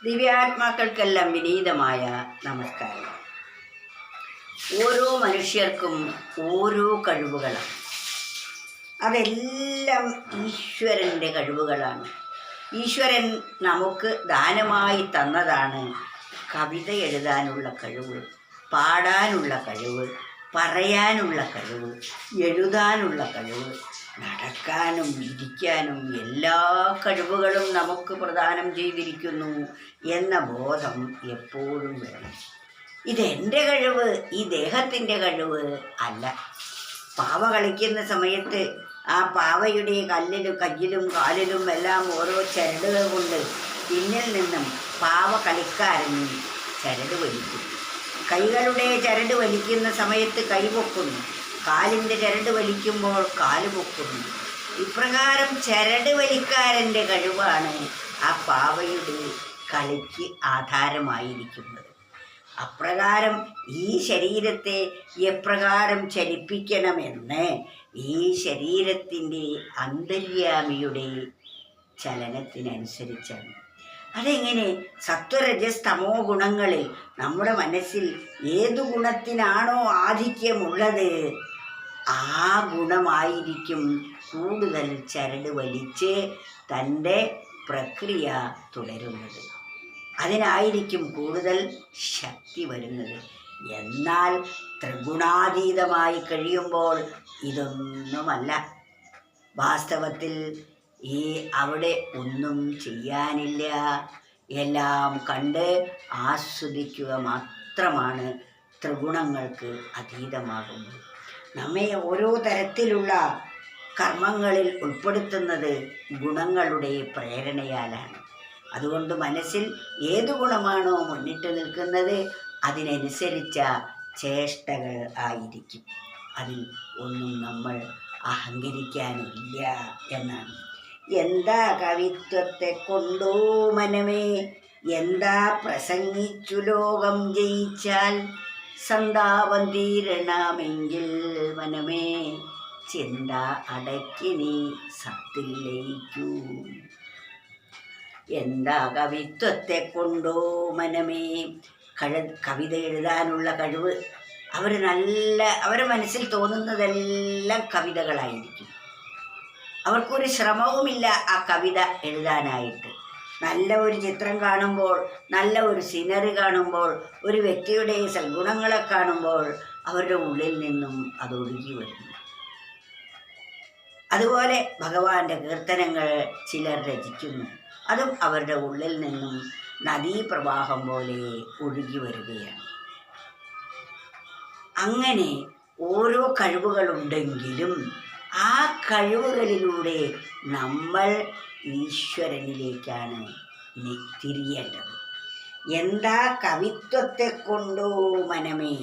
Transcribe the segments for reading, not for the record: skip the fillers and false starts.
ദിവ്യാത്മാക്കൾക്കെല്ലാം വിനീതമായ നമസ്കാരം. ഓരോ മനുഷ്യർക്കും ഓരോ കഴിവുകളാണ്. അതെല്ലാം ഈശ്വരൻ്റെ കഴിവുകളാണ്. ഈശ്വരൻ നമുക്ക് ദാനമായി തന്നതാണ് കവിത എഴുതാനുള്ള കഴിവ്, പാടാനുള്ള കഴിവ്, പറയാനുള്ള കഴിവ്, എഴുതാനുള്ള കഴിവ്, നടക്കാനും ഇരിക്കാനും എല്ലാ കഴിവുകളും നമുക്ക് പ്രദാനം ചെയ്തിരിക്കുന്നു എന്ന ബോധം എപ്പോഴും വേണം. ഇതെൻ്റെ കഴിവ്, ഈ ദേഹത്തിൻ്റെ കഴിവ് അല്ല. പാവ കളിക്കുന്ന സമയത്ത് ആ പാവയുടെ കയ്യിലും കാലിലും എല്ലാം ഓരോ ചരടുകൾ കൊണ്ട് പിന്നിൽ നിന്നും പാവ കളിക്കാരൻ ചരട് വലിക്കും. കൈകളുടെ ചരട് വലിക്കുന്ന സമയത്ത് കൈ പൊക്കുന്നു, കാലിൻ്റെ ചരട് വലിക്കുമ്പോൾ കാല് പൊക്കുന്നു. ഇപ്രകാരം ചരട് വലിക്കാരൻ്റെ കഴിവാണ് ആ പാവയുടെ കളിക്ക് ആധാരമായിരിക്കുന്നത്. അപ്രകാരം ഈ ശരീരത്തെ എപ്രകാരം ചലിപ്പിക്കണമെന്ന് ഈ ശരീരത്തിൻ്റെ അന്തര്യാമിയുടെ ചലനത്തിനനുസരിച്ചാണ്. അതെങ്ങനെ? സത്വരജസ് തമോ ഗുണങ്ങളിൽ നമ്മുടെ മനസ്സിൽ ഏതു ഗുണത്തിനാണോ ആധിക്യമുള്ളത് ആ ഗുണമായിരിക്കും കൂടുതൽ ചരട് വലിച്ച് തൻ്റെ പ്രക്രിയ തുടരുന്നത്. അതിനായിരിക്കും കൂടുതൽ ശക്തി വരുന്നത്. എന്നാൽ ത്രിഗുണാതീതമായി കഴിയുമ്പോൾ ഇതൊന്നുമല്ല. വാസ്തവത്തിൽ അവിടെ ഒന്നും ചെയ്യാനില്ല. എല്ലാം കണ്ട് ആസ്വദിക്കുക മാത്രമാണ് ത്രിഗുണങ്ങൾക്ക് അതീതമാകുന്നത്. നമ്മെ ഓരോ തരത്തിലുള്ള കർമ്മങ്ങളിൽ ഉൾപ്പെടുത്തുന്നത് ഗുണങ്ങളുടെ പ്രേരണയാലാണ്. അതുകൊണ്ട് മനസ്സിൽ ഏതു ഗുണമാണോ മുന്നിട്ട് നിൽക്കുന്നത് അതിനനുസരിച്ച ചേഷ്ടകൾ ആയിരിക്കും. അതിൽ ഒന്നും നമ്മൾ അഹങ്കരിക്കാനില്ല എന്നാണ്. എന്താ കവിത്വത്തെ കൊണ്ടോ മനമേ, എന്താ പ്രസംഗിച്ചു ലോകം ജയിച്ചാൽ, സന്താപം തീരണമെങ്കിൽ മനമേ ചിന്ത അടക്കി നീ സത്തിൽ ലയിക്കൂ. എന്താ കവിത്വത്തെ കൊണ്ടോ മനമേ, കവിത എഴുതാനുള്ള കഴിവ്. അവരുടെ മനസ്സിൽ തോന്നുന്നതെല്ലാം കവിതകളായിരിക്കും. അവർക്കൊരു ശ്രമവുമില്ല ആ കവിത എഴുതാനായിട്ട്. നല്ല ഒരു ചിത്രം കാണുമ്പോൾ, നല്ല ഒരു സീനറി കാണുമ്പോൾ, ഒരു വ്യക്തിയുടെ സൽഗുണങ്ങളെ കാണുമ്പോൾ അവരുടെ ഉള്ളിൽ നിന്നും അതൊഴുകി വരുന്നു. അതുപോലെ ഭഗവാന്റെ കീർത്തനങ്ങൾ ചിലർ രചിക്കുന്നു. അതും അവരുടെ ഉള്ളിൽ നിന്നും നദീപ്രവാഹം പോലെ ഒഴുകി വരികയാണ്. അങ്ങനെ ഓരോ കഴിവുകളുണ്ടെങ്കിലും ആ കഴിവുകളിലൂടെ നമ്മൾ ഈശ്വരനിലേക്കാണ് തിരിയേണ്ടത്. എന്താ കവിത്വത്തെ കൊണ്ടോ മനമേ,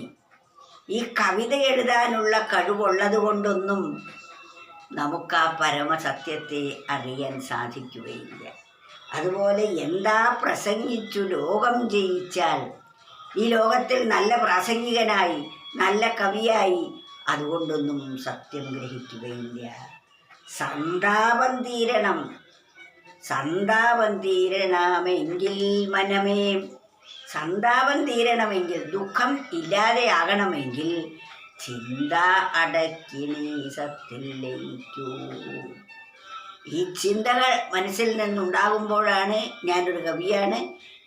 ഈ കവിത എഴുതാനുള്ള കഴിവുള്ളത് കൊണ്ടൊന്നും നമുക്ക് ആ പരമസത്യത്തെ അറിയാൻ സാധിക്കുകയില്ല. അതുപോലെ എന്താ പ്രസംഗിച്ചു ലോകം ജയിച്ചാൽ, ഈ ലോകത്തിൽ നല്ല പ്രാസംഗികനായി നല്ല കവിയായി അതുകൊണ്ടൊന്നും സത്യം ഗ്രഹിക്കുകയില്ല. സന്താപം തീരണമെങ്കിൽ മനമേ, സന്താപം തീരണമെങ്കിൽ, ദുഃഖം ഇല്ലാതെയാകണമെങ്കിൽ ചിന്ത അടക്കി നീ സത്തിൽ ലയിക്കൂ. ഈ ചിന്തകൾ മനസ്സിൽ നിന്നുണ്ടാകുമ്പോഴാണ് ഞാനൊരു കവിയാണ്,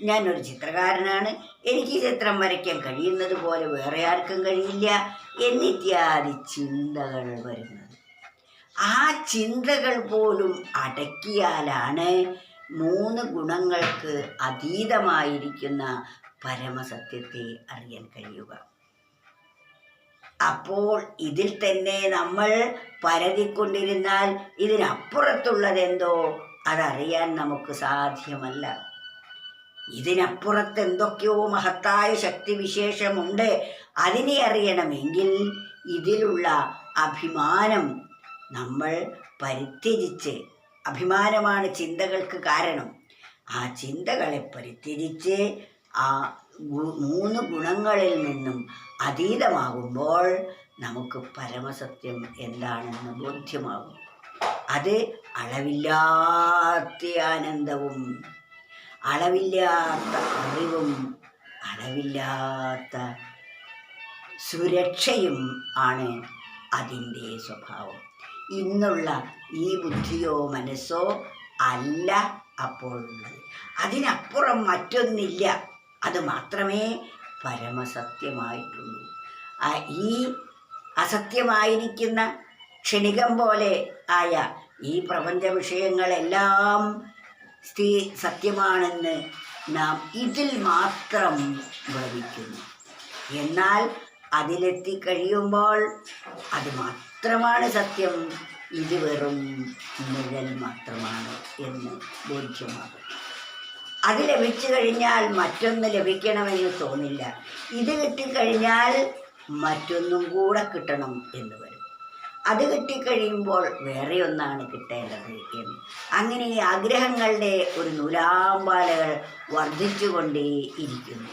ഞാനൊരു ചിത്രകാരനാണ്, എനിക്ക് ചിത്രം വരയ്ക്കാൻ കഴിയുന്നത് പോലെ വേറെ ആർക്കും കഴിയില്ല എന്നിത്യാദി ചിന്തകൾ വരുന്നത്. ആ ചിന്തകൾ പോലും അടക്കിയാലാണ് 3 ഗുണങ്ങൾക്ക് അതീതമായിരിക്കുന്ന പരമസത്യത്തെ അറിയാൻ കഴിയുക. അപ്പോൾ ഇതിൽ തന്നെ നമ്മൾ പരതിക്കൊണ്ടിരുന്നാൽ ഇതിനപ്പുറത്തുള്ളതെന്തോ അതറിയാൻ നമുക്ക് സാധ്യമല്ല. ഇതിനപ്പുറത്ത് എന്തൊക്കെയോ മഹത്തായ ശക്തിവിശേഷമുണ്ട്. അതിനെ അറിയണമെങ്കിൽ ഇതിലുള്ള അഭിമാനം നമ്മൾ പരിത്യജിച്ച്, അഭിമാനമാണ് ചിന്തകൾക്ക് കാരണം, ആ ചിന്തകളെ പരിത്യജിച്ച് ആ 3 ഗുണങ്ങളിൽ നിന്നും അതീതമാകുമ്പോൾ നമുക്ക് പരമസത്യം എന്താണെന്ന് ബോധ്യമാകും. അത് അളവില്ലാത്ത ആനന്ദവും അളവില്ലാത്ത അറിവും അളവില്ലാത്ത സുരക്ഷയും ആണ് അതിൻ്റെ സ്വഭാവം. ഇന്നുള്ള ഈ ബുദ്ധിയോ മനസ്സോ അല്ല അപ്പോഴുള്ളത്. അതിനപ്പുറം മറ്റൊന്നില്ല. അത് മാത്രമേ പരമസത്യമായിട്ടുള്ളൂ. ഈ അസത്യമായിരിക്കുന്ന ക്ഷണികം പോലെ ആയ ഈ പ്രപഞ്ച വിഷയങ്ങളെല്ലാം സത്യമാണെന്ന് നാം ഇതിൽ മാത്രം ഭവിക്കുന്നു. എന്നാൽ അതിലെത്തിക്കഴിയുമ്പോൾ അത് മാത്രമാണ് സത്യം, ഇത് വെറും നിഴൽ മാത്രമാണ് എന്ന് ബോധ്യമാകും. അത് ലഭിച്ചു കഴിഞ്ഞാൽ മറ്റൊന്ന് ലഭിക്കണമെന്ന് തോന്നില്ല. ഇത് കിട്ടിക്കഴിഞ്ഞാൽ മറ്റൊന്നും കൂടെ കിട്ടണം എന്ന് വരും. അത് കിട്ടിക്കഴിയുമ്പോൾ വേറെ ഒന്നാണ് കിട്ടേണ്ടത് എന്ന്. അങ്ങനെ ഈ ആഗ്രഹങ്ങളുടെ ഒരു നൂലാമ്പാലകൾ വർദ്ധിച്ചുകൊണ്ടേ ഇരിക്കുന്നു.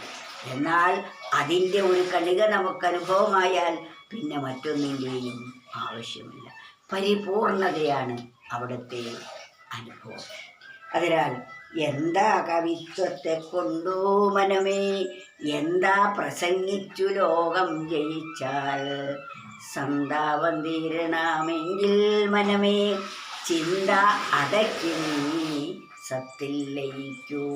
എന്നാൽ അതിൻ്റെ ഒരു കണിക നമുക്ക് അനുഭവമായാൽ പിന്നെ മറ്റൊന്നിൻ്റെയും ആവശ്യമില്ല. പരിപൂർണതയാണ് അവിടുത്തെ അനുഭവം. അതിനാൽ എന്താ കവിത്വത്തെ കൊണ്ടു മനമേ, എന്താ പ്രസംഗിച്ചു ലോകം ജയിച്ചാൽ, സന്താപം തീരണമെങ്കിൽ മനമേ ചിന്ത അടക്കി നീ സത്തിൽ ലയിക്കൂ.